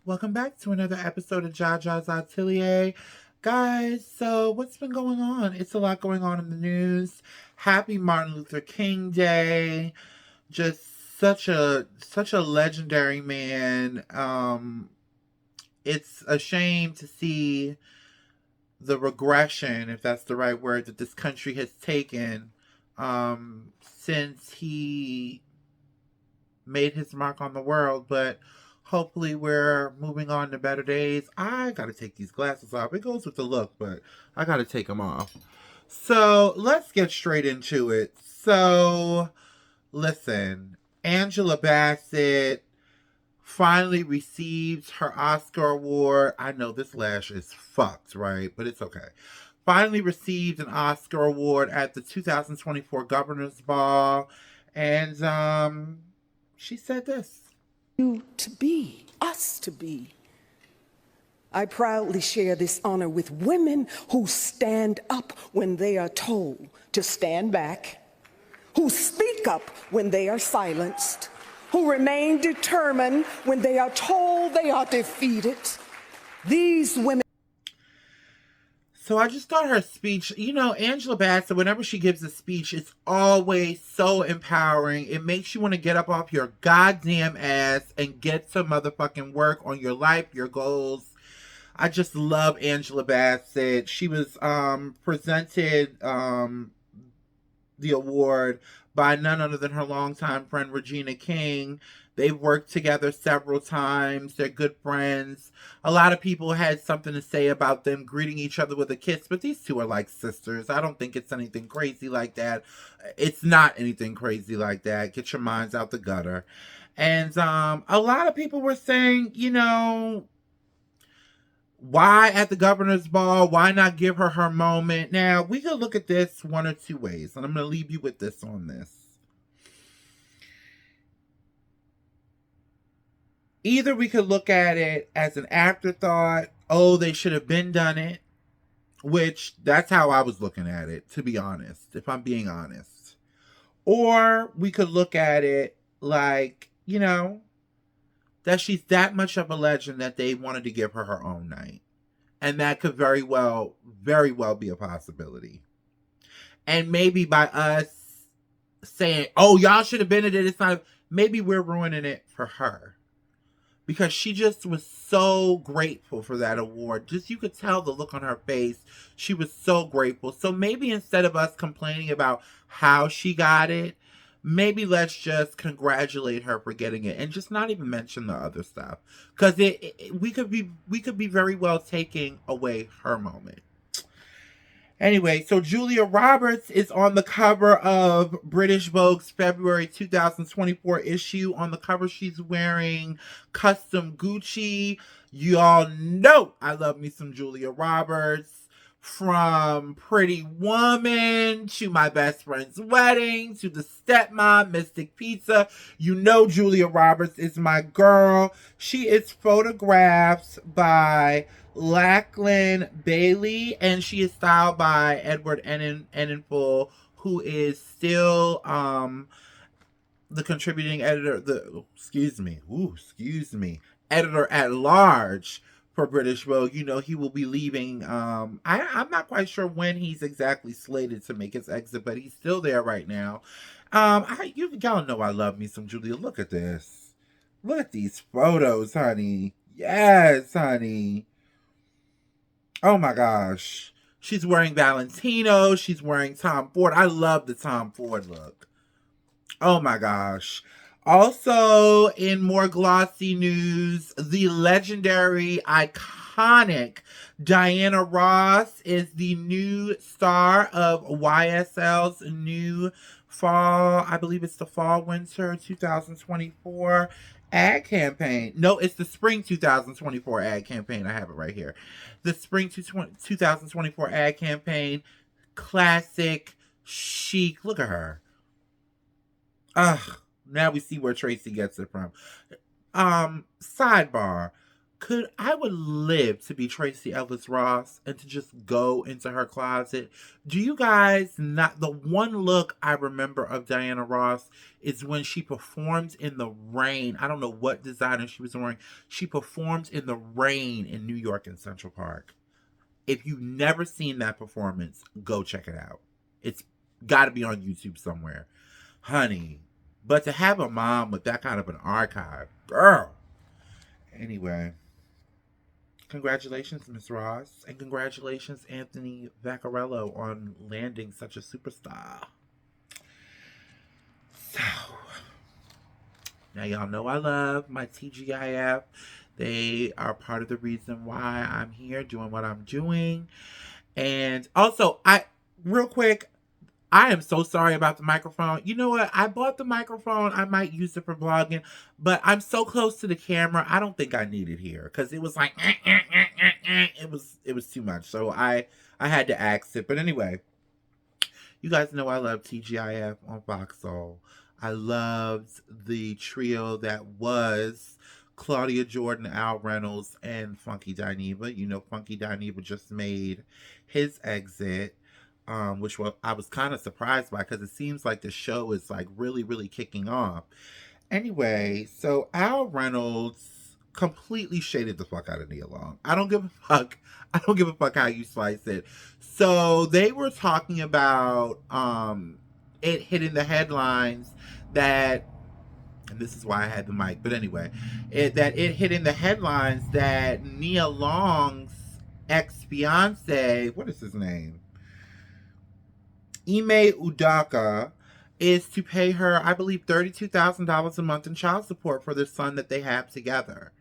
Welcome back to another episode of Jaja's Atelier. Guys, so what's been going on? It's a lot going on in the news. Happy Martin Luther King Day. Just such a legendary man. It's a shame to see the regression, if that's the right word, that this country has taken since he made his mark on the world, but hopefully we're moving on to better days. I gotta take these glasses off. It goes with the look, but I gotta take them off. So let's get straight into it. So, listen, Angela Bassett finally received her Oscar award. I know this lash is fucked, right? But it's okay. Finally received an Oscar award at the 2024 Governor's Ball. And she said this. You to be, us to be. I proudly share this honor with women who stand up when they are told to stand back, who speak up when they are silenced, who remain determined when they are told they are defeated. These women. So I just thought her speech, Angela Bassett, whenever she gives a speech, it's always so empowering. It makes you want to get up off your goddamn ass and get some motherfucking work on your life, your goals. I just love Angela Bassett. She was presented the award by none other than her longtime friend Regina King. They've worked together several times. They're good friends. A lot of people had something to say about them greeting each other with a kiss, but these two are like sisters. I don't think it's anything crazy like that. It's not anything crazy like that. Get your minds out the gutter. And a lot of people were saying, why at the governor's ball? Why not give her her moment? Now, we could look at this one or two ways, and I'm going to leave you with this on this. Either we could look at it as an afterthought. Oh, they should have been done it. Which, that's how I was looking at it, to be honest, if I'm being honest. Or we could look at it like, that she's that much of a legend that they wanted to give her her own night. And that could very well be a possibility. And maybe by us saying, oh, y'all should have been at it, it's not, maybe we're ruining it for her. Because she just was so grateful for that award. Just, you could tell the look on her face. She was so grateful. So maybe instead of us complaining about how she got it, maybe let's just congratulate her for getting it and just not even mention the other stuff, because we could be very well taking away her moment. Anyway, so Julia Roberts is on the cover of British Vogue's February 2024 issue. On the cover, she's wearing custom Gucci. You all know I love me some Julia Roberts. From Pretty Woman to My Best Friend's Wedding to The Stepmom, Mystic Pizza. You know Julia Roberts is my girl. She is photographed by Lachlan Bailey, and she is styled by Edward Enninful, who is still the contributing editor, editor at large for British Vogue. He will be leaving. I'm not quite sure when he's exactly slated to make his exit, but he's still there right now. Y'all know I love me some Julia. Look at this. Look at these photos, honey. Yes, honey. Oh my gosh. She's wearing Valentino. She's wearing Tom Ford. I love the Tom Ford look. Oh my gosh. Also, in more glossy news, the legendary, iconic Diana Ross is the new star of YSL's new fall, I believe it's the fall winter 2024 ad campaign. No, it's the spring 2024 ad campaign. I have it right here. The spring 2024 ad campaign. Classic, chic. Look at her. Ugh. Now we see where Tracy gets it from. Sidebar. I would live to be Tracy Ellis Ross and to just go into her closet. Do you guys not, the one look I remember of Diana Ross is when she performed in the rain. I don't know what designer she was wearing. She performed in the rain in New York in Central Park. If you've never seen that performance, go check it out. It's got to be on YouTube somewhere. Honey, but to have a mom with that kind of an archive, girl. Anyway, congratulations, Miss Ross, and congratulations, Anthony Vaccarello, on landing such a superstar. So, now y'all know I love my TGIF. They are part of the reason why I'm here doing what I'm doing. And also, real quick, I am so sorry about the microphone. You know what? I bought the microphone. I might use it for vlogging, but I'm so close to the camera. I don't think I need it here because it was like it was too much. So I had to axe it. But anyway, you guys know I love TGIF on Foxhole. I loved the trio that was Claudia Jordan, Al Reynolds, and Funky Dineva. You know, Funky Dineva just made his exit. Which I was kind of surprised by because it seems like the show is like really, really kicking off. Anyway, so Al Reynolds completely shaded the fuck out of Nia Long. I don't give a fuck. I don't give a fuck how you slice it. So they were talking about it hitting the headlines that, and this is why I had the mic, but anyway, that it hitting the headlines that Nia Long's ex-fiance, what is his name? Ime Udaka, is to pay her, I believe, $32,000 a month in child support for the son that they have together.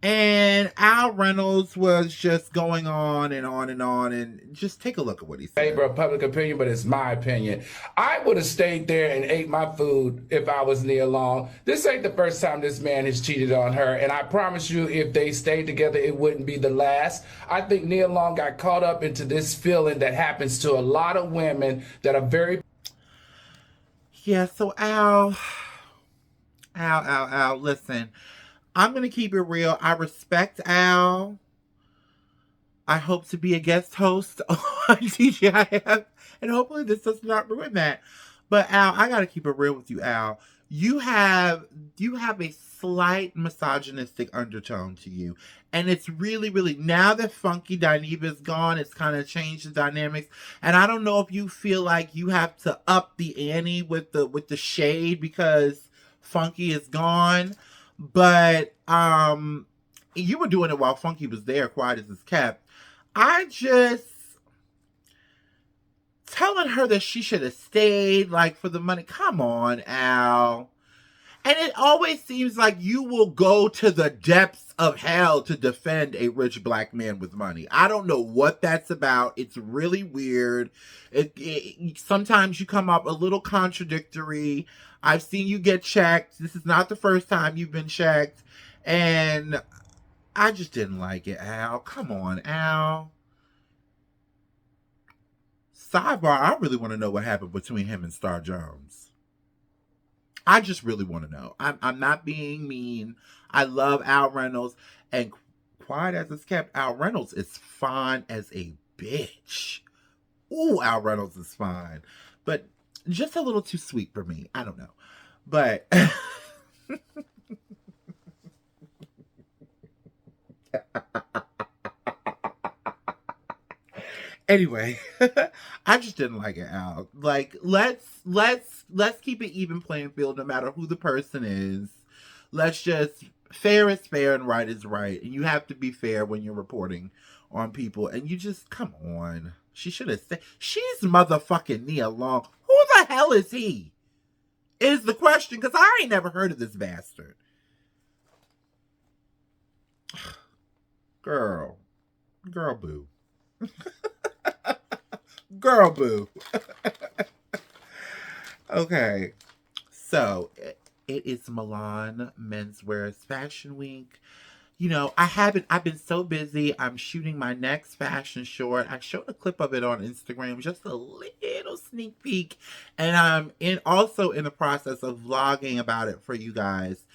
And Al Reynolds was just going on and on and on, and just take a look at what he said. Favor of public opinion, but it's my opinion. I would have stayed there and ate my food if I was Nia Long. This ain't the first time this man has cheated on her, and I promise you, if they stayed together, it wouldn't be the last. I think Nia Long got caught up into this feeling that happens to a lot of women that are very... Yeah, so Al, listen, I'm going to keep it real. I respect Al. I hope to be a guest host on TGIF, and hopefully this does not ruin that. But Al, I got to keep it real with you, Al. You have a slight misogynistic undertone to you. And it's really, really, now that Funky Dineva is gone, it's kind of changed the dynamics. And I don't know if you feel like you have to up the ante with the shade because Funky is gone. But you were doing it while Funky was there, quiet as it's kept. I just telling her that she should have stayed, like, for the money. Come on, Al. And it always seems like you will go to the depths of hell to defend a rich black man with money. I don't know what that's about. It's really weird. Sometimes you come up a little contradictory. I've seen you get checked. This is not the first time you've been checked. And I just didn't like it, Al. Come on, Al. Sidebar, I really want to know what happened between him and Star Jones. I just really want to know. I'm not being mean. I love Al Reynolds. And quiet as it's kept, Al Reynolds is fine as a bitch. Ooh, Al Reynolds is fine. But just a little too sweet for me. I don't know. But... Anyway, I just didn't like it, Al. Like, let's keep it even playing field no matter who the person is. Let's just, fair is fair and right is right. And you have to be fair when you're reporting on people. And you just, come on. She should have said, she's motherfucking Nia Long. Who the hell is he? Is the question, because I ain't never heard of this bastard. Girl boo. Girl boo. Okay, so it is Milan Menswear's Fashion Week. You know, I've been so busy. I'm shooting my next fashion short. I showed a clip of it on Instagram, just a little sneak peek. And I'm also in the process of vlogging about it for you guys.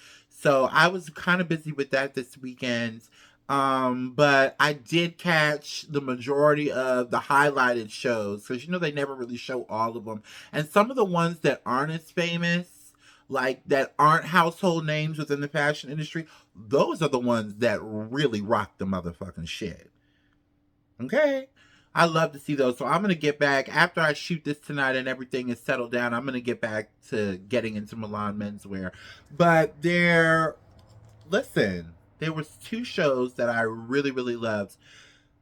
So I was kind of busy with that this weekend. But I did catch the majority of the highlighted shows because they never really show all of them. And some of the ones that aren't as famous, like that aren't household names within the fashion industry, those are the ones that really rock the motherfucking shit. Okay. I love to see those. So I'm going to get back after I shoot this tonight and everything is settled down. I'm going to get back to getting into Milan menswear. But listen, there was two shows that I really, really loved.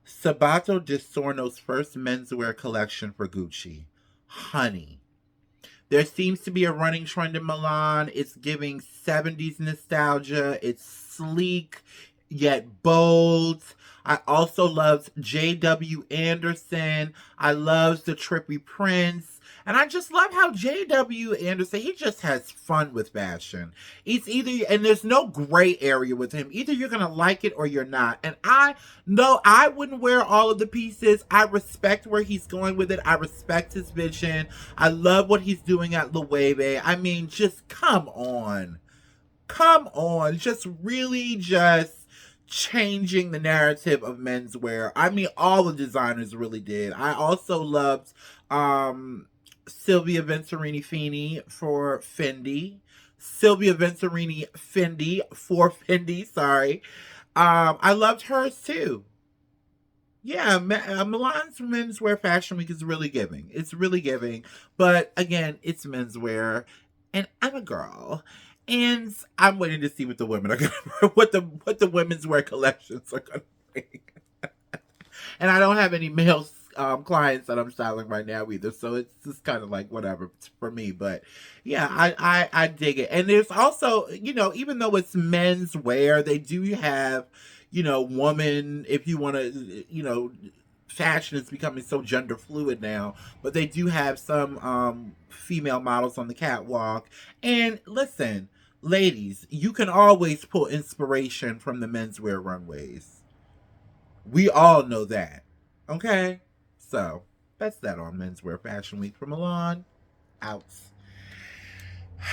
Sabato Di Sorno's first menswear collection for Gucci. Honey. There seems to be a running trend in Milan. It's giving 70s nostalgia. It's sleek, yet bold. I also loved J.W. Anderson. I loved the trippy prints. And I just love how J.W. Anderson, he just has fun with fashion. It's either, and there's no gray area with him. Either you're going to like it or you're not. And I know I wouldn't wear all of the pieces. I respect where he's going with it. I respect his vision. I love what he's doing at Loewe. I mean, just come on. Come on. Just really just changing the narrative of menswear. I mean, all the designers really did. I also loved Silvia Venturini Fini for Fendi. Sylvia Venturini Fendi for Fendi, sorry. I loved hers too. Yeah, Milan's Menswear Fashion Week is really giving. It's really giving. But again, it's menswear. And I'm a girl. And I'm waiting to see what the women are gonna what the women's wear collections are gonna bring. And I don't have any male clients that I'm styling right now either, so it's just kind of like whatever for me. But yeah, I dig it. And there's also, even though it's men's wear, they do have, woman, if you want to, fashion is becoming so gender fluid now, but they do have some female models on the catwalk. And listen, ladies, you can always pull inspiration from the menswear runways. We all know that. Okay? So, that's that on Menswear Fashion Week from Milan. Out.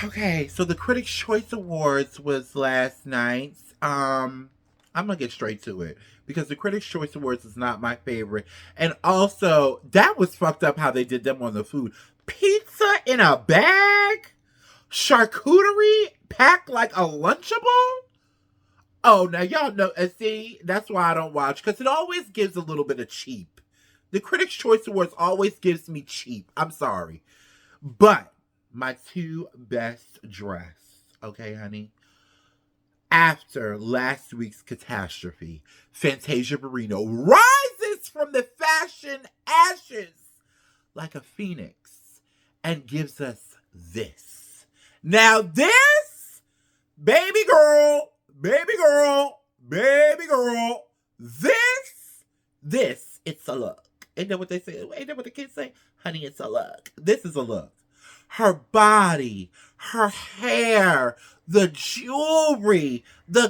Okay, so the Critics' Choice Awards was last night. I'm gonna get straight to it because the Critics' Choice Awards is not my favorite. And also, that was fucked up how they did them on the food. Pizza in a bag? Charcuterie packed like a Lunchable? Oh, now y'all know, and see, that's why I don't watch, because it always gives a little bit of cheap. The Critics' Choice Awards always gives me cheap. I'm sorry. But my two best dressed, okay, honey? After last week's catastrophe, Fantasia Barrino rises from the fashion ashes like a phoenix and gives us this. Now this, baby girl, this, it's a look. Ain't that what they say? Ain't that what the kids say? Honey, it's a look. This is a look. Her body, her hair, the jewelry, the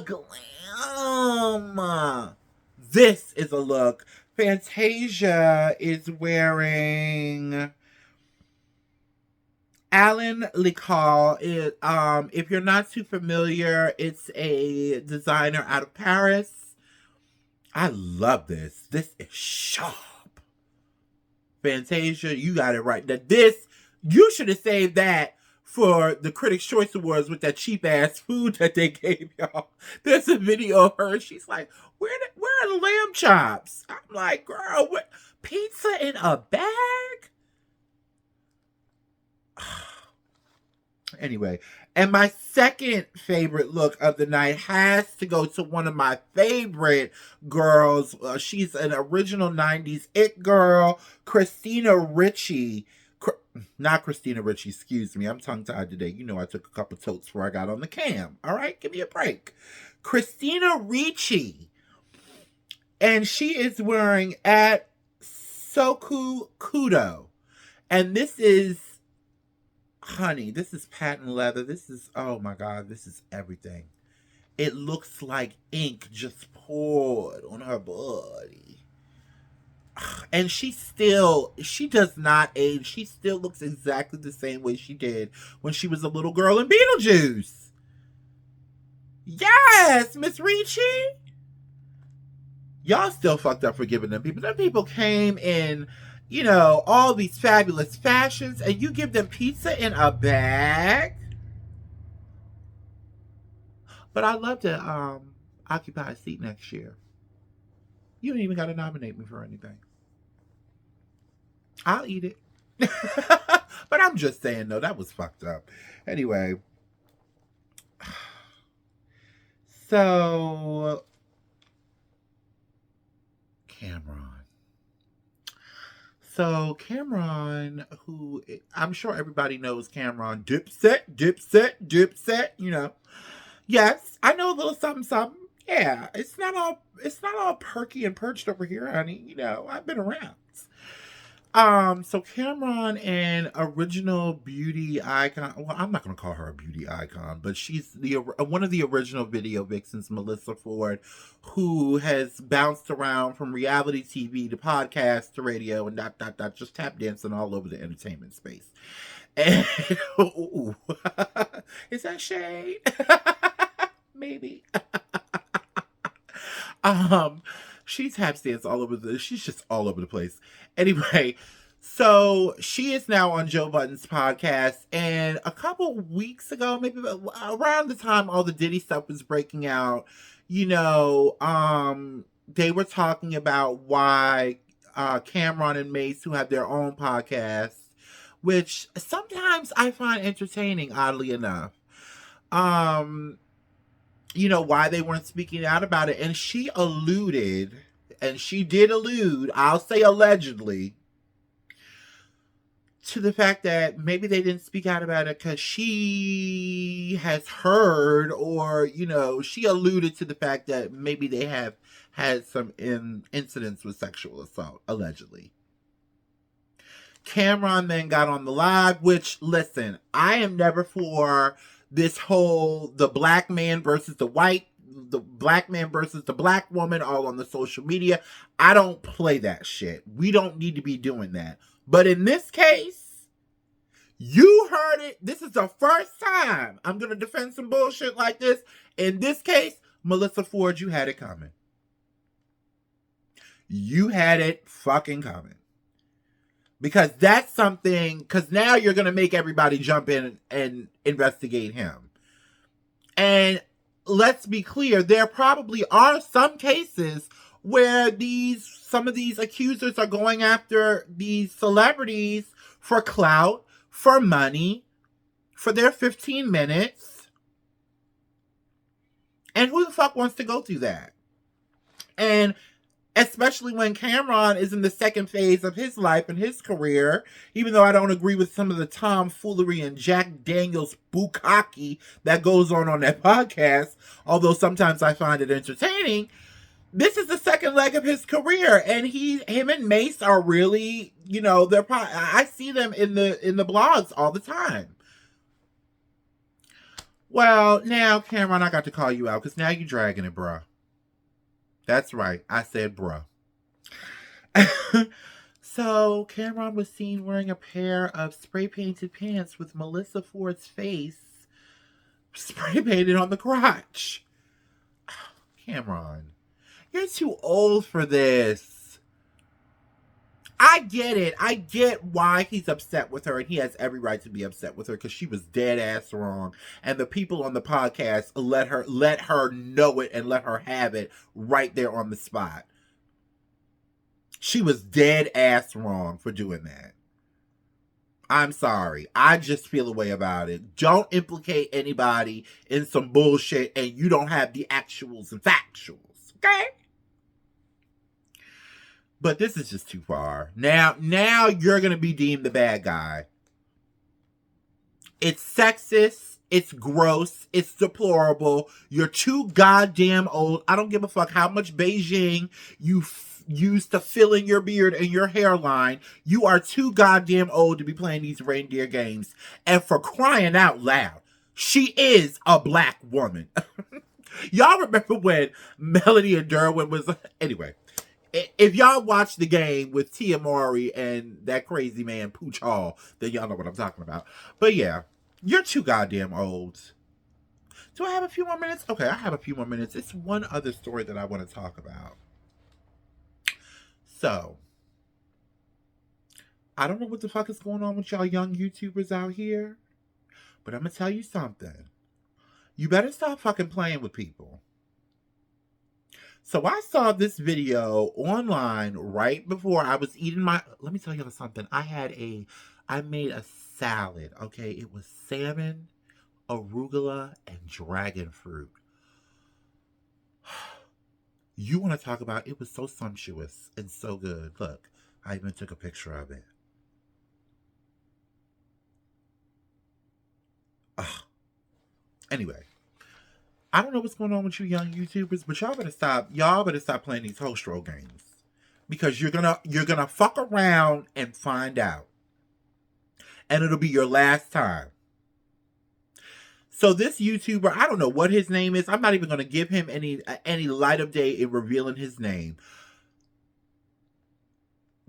glam. This is a look. Fantasia is wearing Alan Lical. If you're not too familiar, it's a designer out of Paris. I love this. This is sharp. Fantasia, you got it right. Now this, you should have saved that for the Critics' Choice Awards with that cheap ass food that they gave y'all. There's a video of her. She's like, where are the lamb chops? I'm like, girl, what? Pizza in a bag? Anyway, and my second favorite look of the night has to go to one of my favorite girls. She's an original 90s it girl, Christina Ricci. Not Christina Ricci, excuse me. I'm tongue-tied today. You know I took a couple totes before I got on the cam. All right, give me a break. Christina Ricci. And she is wearing at Soku Kudo. And this is, honey, this is patent leather. This is, oh my God, this is everything. It looks like ink just poured on her body. And she does not age. She still looks exactly the same way she did when she was a little girl in Beetlejuice. Yes, Miss Ricci. Y'all still fucked up for giving them people. Them people came in, all these fabulous fashions, and you give them pizza in a bag. But I'd love to occupy a seat next year. You ain't even got to nominate me for anything. I'll eat it. But I'm just saying, though, that was fucked up. Anyway. So, Cameron, who I'm sure everybody knows Cameron, Dipset. Yes, I know a little something, something. Yeah, it's not all perky and perched over here, honey. I've been around. So Cameron, an original beauty icon. Well, I'm not gonna call her a beauty icon, but she's one of the original video vixens, Melissa Ford, who has bounced around from reality TV to podcast to radio and just tap dancing all over the entertainment space. And ooh, is that shade? Maybe. She taps dance all over she's just all over the place. Anyway, so she is now on Joe Budden's podcast, and a couple weeks ago, maybe around the time all the Diddy stuff was breaking out, they were talking about why Cameron and Mace, who have their own podcasts, which sometimes I find entertaining, oddly enough, why they weren't speaking out about it. And she did allude, I'll say allegedly, to the fact that maybe they didn't speak out about it because she has heard, or, she alluded to the fact that maybe they have had some incidents with sexual assault, allegedly. Cameron then got on the live, which, listen, I am never for this whole the black man versus the black man versus the black woman all on the social media. I don't play that shit. We don't need to be doing that. But in this case, you heard it. This is the first time I'm going to defend some bullshit like this. In this case, Melissa Ford, you had it coming. You had it fucking coming. Because that's something, because now you're going to make everybody jump in and investigate him. And let's be clear, there probably are some cases where some of these accusers are going after these celebrities for clout, for money, for their 15 minutes. And who the fuck wants to go through that? And especially when Cameron is in the second phase of his life and his career, even though I don't agree with some of the tomfoolery and Jack Daniels bukkake that goes on that podcast, although sometimes I find it entertaining, this is the second leg of his career, and him and Mace are really, I see them in the blogs all the time. Well, now, Cameron, I got to call you out, because now you're dragging it, bruh. That's right. I said bruh. So Cameron was seen wearing a pair of spray-painted pants with Melissa Ford's face spray-painted on the crotch. Cameron, you're too old for this. I get it. I get why he's upset with her, and he has every right to be upset with her because she was dead ass wrong. And the people on the podcast let her know it and let her have it right there on the spot. She was dead ass wrong for doing that. I'm sorry. I just feel a way about it. Don't implicate anybody in some bullshit and you don't have the actuals and factuals. Okay? But this is just too far. Now you're going to be deemed the bad guy. It's sexist. It's gross. It's deplorable. You're too goddamn old. I don't give a fuck how much Beijing you used to fill in your beard and your hairline. You are too goddamn old to be playing these reindeer games. And for crying out loud, she is a black woman. Y'all remember when Melody and Derwin was... Anyway. If y'all watch the game with Tia Mowry and that crazy man Pooch Hall, then y'all know what I'm talking about. But yeah, you're too goddamn old Do I have a few more minutes? Okay, I have a few more minutes. It's one other story that I want to talk about. So, I don't know what the fuck is going on with y'all young YouTubers out here, but I'm going to tell you something. You better stop fucking playing with people. So I saw this video online right before I was eating my... Let me tell y'all something. I made a salad, okay? It was salmon, arugula, and dragon fruit. You want to talk about... It was so sumptuous and so good. Look, I even took a picture of it. Ugh. Anyway. I don't know what's going on with you young YouTubers, but y'all better stop playing these hostro games. Because you're gonna fuck around and find out. And it'll be your last time. So this YouTuber, I don't know what his name is. I'm not even gonna give him any light of day in revealing his name.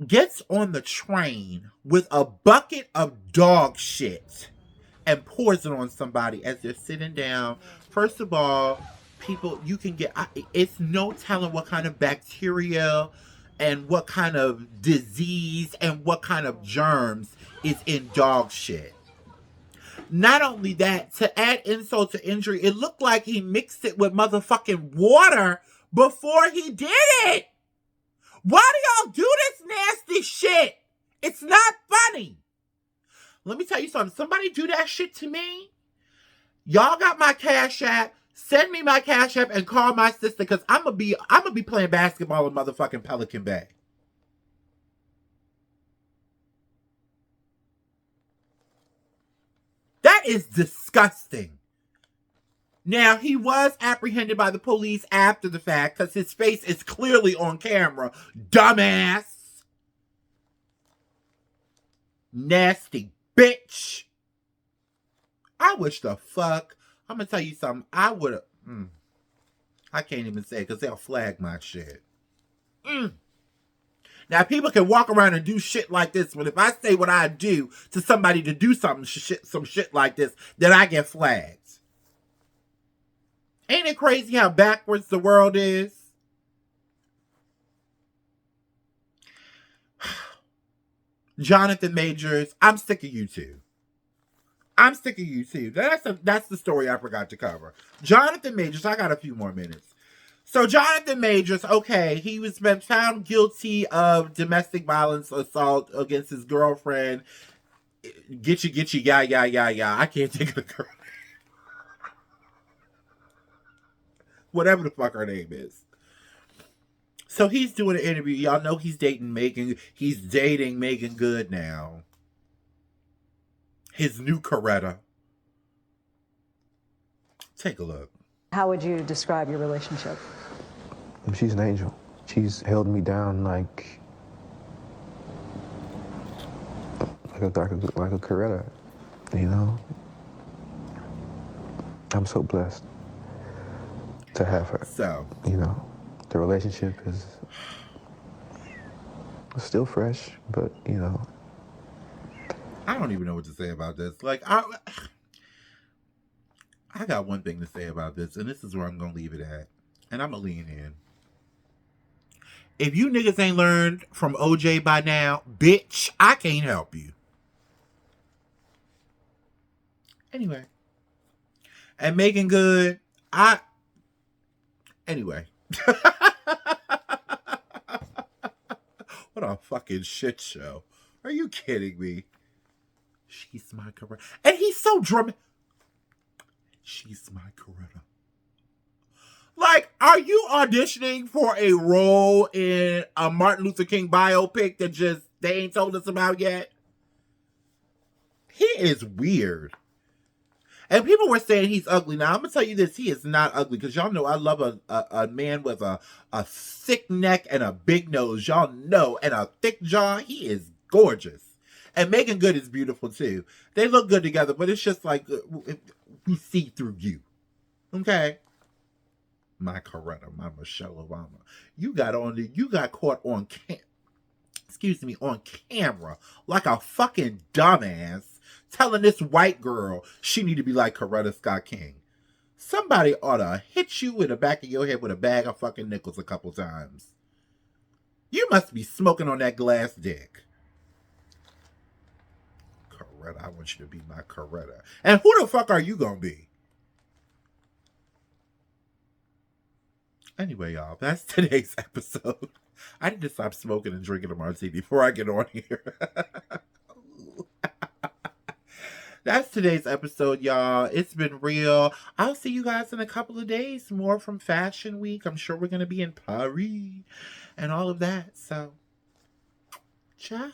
Gets on the train with a bucket of dog shit and pours it on somebody as they're sitting down. First of all, people, you can get, it's no telling what kind of bacteria and what kind of disease and what kind of germs is in dog shit. Not only that, to add insult to injury, it looked like he mixed it with motherfucking water before he did it. Why do y'all do this nasty shit? It's not funny. Let me tell you something. Somebody do that shit to me. Y'all got my Cash App. Send me my Cash App and call my sister, because I'm gonna be playing basketball in motherfucking Pelican Bay. That is disgusting. Now, he was apprehended by the police after the fact because his face is clearly on camera. Dumbass. Nasty bitch. I wish the fuck. I'm going to tell you something. I would have. I can't even say it because they'll flag my shit. Now, people can walk around and do shit like this, but if I say what I do to somebody to do some shit like this, then I get flagged. Ain't it crazy how backwards the world is? Jonathan Majors, I'm sick of you too. I'm sick of you too. That's the story I forgot to cover. Jonathan Majors, I got a few more minutes. So Jonathan Majors, okay, he was been found guilty of domestic violence assault against his girlfriend. Get you, yeah. I can't think of the girl. Whatever the fuck her name is. So he's doing an interview. Y'all know he's dating Megan. He's dating Megan Good now. His new Coretta. Take a look. How would you describe your relationship? She's an angel. She's held me down like a Coretta, you know? I'm so blessed to have her. So, you know, the relationship is still fresh, but, you know. I don't even know what to say about this. Like, I got one thing to say about this, and this is where I'm going to leave it at. And I'm going to lean in. If you niggas ain't learned from OJ by now, bitch, I can't help you. Anyway. And Megan Good, anyway. What a fucking shit show. Are you kidding me? She's my Coretta. And he's so dramatic. She's my Coretta. Like, are you auditioning for a role in a Martin Luther King biopic that they ain't told us about yet? He is weird. And people were saying he's ugly. Now, I'm going to tell you this. He is not ugly. Because y'all know I love a man with a thick neck and a big nose. Y'all know. And a thick jaw. He is gorgeous. And Megan Good is beautiful, too. They look good together. But it's just like, we see through you. Okay? My Coretta, my Michelle Obama. You got caught on camera like a fucking dumbass telling this white girl she need to be like Coretta Scott King. Somebody ought to hit you in the back of your head with a bag of fucking nickels a couple times. You must be smoking on that glass dick. Coretta, I want you to be my Coretta. And who the fuck are you gonna be? Anyway, y'all, that's today's episode. I need to stop smoking and drinking a martini before I get on here. That's today's episode, y'all. It's been real. I'll see you guys in a couple of days. More from Fashion Week. I'm sure we're going to be in Paris and all of that. So, ciao.